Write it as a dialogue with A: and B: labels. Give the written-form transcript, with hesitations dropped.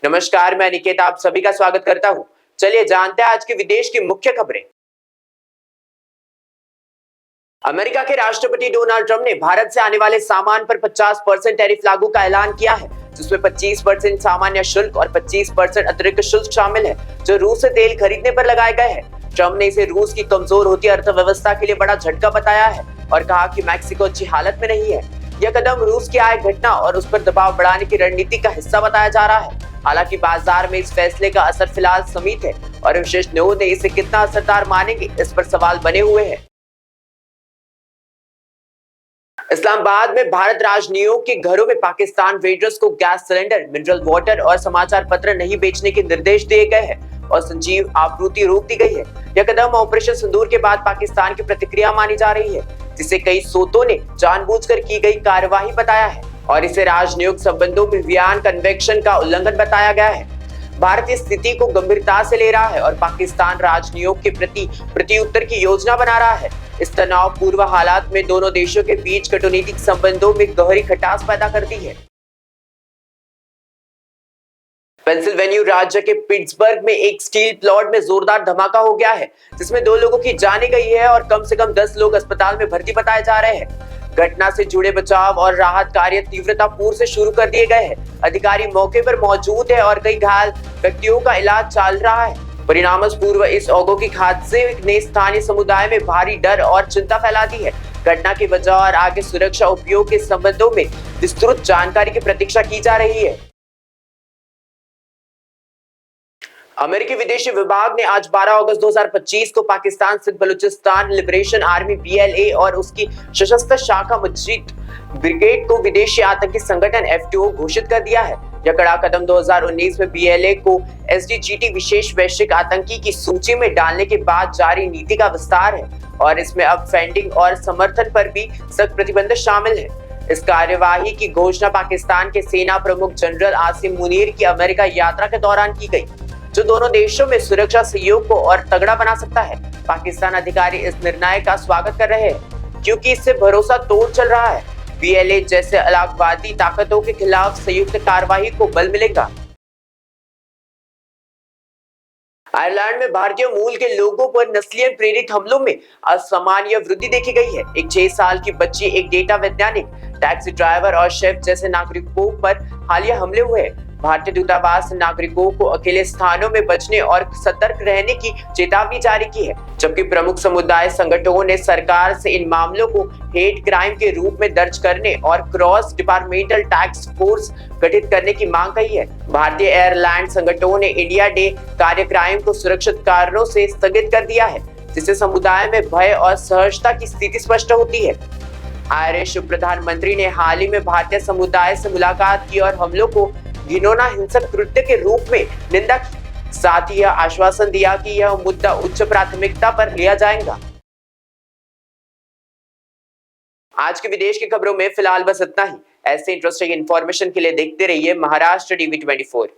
A: नमस्कार, मैं निकेत आप सभी का स्वागत करता हूं। चलिए जानते हैं आज की विदेश की मुख्य खबरें। अमेरिका के राष्ट्रपति डोनाल्ड ट्रंप ने भारत से आने वाले सामान पर 50% टैरिफ लागू का ऐलान किया है, जिसमें 25% सामान्य शुल्क और 25% अतिरिक्त शुल्क शामिल है, जो रूस से तेल खरीदने पर लगाए गए हैं। ट्रंप ने इसे रूस की कमजोर होती अर्थव्यवस्था के लिए बड़ा झटका बताया है और कहा कि मैक्सिको अच्छी हालत में नहीं है। यह कदम रूस की आय घटना और उस पर दबाव बढ़ाने की रणनीति का हिस्सा बताया जा रहा है। हालांकि बाजार में इस फैसले का असर फिलहाल सीमित है और विशेषज्ञों ने इसे कितना असरदार मानेंगे, इस पर सवाल बने हुए हैं। इस्लामाबाद में भारत राजनियों के घरों में पाकिस्तान वेटर्स को गैस सिलेंडर, मिनरल वाटर और समाचार पत्र नहीं बेचने के निर्देश दिए गए हैं और संजीव आपूर्ति रोक दी गई है। यह कदम ऑपरेशन सिंदूर के बाद पाकिस्तान की प्रतिक्रिया मानी जा रही है, जिसे कई स्रोतों ने जानबूझकर की गई कार्यवाही बताया है और इसे राजनयिक संबंधों में वियान कन्वेंशन का उल्लंघन बताया गया है। भारत इस स्थिति को गंभीरता से ले रहा है और पाकिस्तान राजनयिक के प्रति प्रत्युत्तर की योजना बना रहा है। इस तनावपूर्ण हालात में दोनों देशों के बीच कूटनीतिक संबंधों में गहरी खटास पैदा करती है। पेंसिल्वेनिया राज्य के पिट्सबर्ग में एक स्टील प्लांट में जोरदार धमाका हो गया है, जिसमें 2 लोगों की जान गई है और कम से कम 10 लोग अस्पताल में भर्ती बताए जा रहे हैं। घटना से जुड़े बचाव और राहत कार्य तीव्रतापूर्व से शुरू कर दिए गए हैं। अधिकारी मौके पर मौजूद है और कई घायल व्यक्तियों का इलाज चल रहा है। परिणामस्वरूप इस औद्योगिक हादसे ने स्थानीय समुदाय में भारी डर और चिंता फैला दी है। घटना की वजह और आगे सुरक्षा उपयोग के संबंधों में विस्तृत जानकारी की प्रतीक्षा की जा रही है। अमेरिकी विदेश विभाग ने आज 12 अगस्त 2025 को पाकिस्तान स्थित बलूचिस्तान लिबरेशन आर्मी BLA और उसकी सशस्त्र शाखा मजीद ब्रिगेड को विदेशी आतंकी संगठन FTO घोषित कर दिया है। यह कड़ा कदम 2019 में BLA को SDGT विशेष वैश्विक आतंकी की सूची में डालने के बाद जारी नीति का विस्तार है और इसमें अब फंडिंग और समर्थन पर भी सख्त प्रतिबंध शामिल है। इस कार्यवाही की घोषणा पाकिस्तान के सेना प्रमुख जनरल आसिम मुनीर की अमेरिका यात्रा के दौरान की गई, जो दोनों देशों में सुरक्षा सहयोग को और तगड़ा बना सकता है। पाकिस्तान अधिकारी इस निर्णय का स्वागत कर रहे हैं, क्योंकि इससे भरोसा तोड़ चल रहा है। BLA जैसे अलगाववादी ताकतों के खिलाफ संयुक्त कार्रवाई को बल मिलेगा। आयरलैंड में भारतीय मूल के लोगों पर नस्लीय प्रेरित हमलों में असामान्य वृद्धि देखी गई है। एक 6 साल की बच्ची, एक डेटा वैज्ञानिक, टैक्सी ड्राइवर और शेफ जैसे नागरिकों पर हालिया हमले हुए। भारतीय दूतावास ने नागरिकों को अकेले स्थानों में बचने और सतर्क रहने की चेतावनी जारी की है, जबकि प्रमुख समुदाय संगठनों ने सरकार से इन मामलों को हेट क्राइम के रूप में दर्ज करने और क्रॉस डिपार्टमेंटल टास्क फोर्स गठित करने की मांग की है। भारतीय एयरलाइन संगठनों ने इंडिया डे कार्यक्रम को सुरक्षित कारणों से स्थगित कर दिया है, जिससे समुदाय में भय और असहजता की स्थिति स्पष्ट होती है। आयरिश प्रधानमंत्री ने हाल ही में भारतीय समुदाय से मुलाकात की और हमलों को घिनौना हिंसक कृत्य के रूप में निंदा की। साथ ही यह आश्वासन दिया कि यह मुद्दा उच्च प्राथमिकता पर लिया जाएगा। आज के विदेश की खबरों में फिलहाल बस इतना ही। ऐसे इंटरेस्टिंग इंफॉर्मेशन के लिए देखते रहिए महाराष्ट्र TV 24।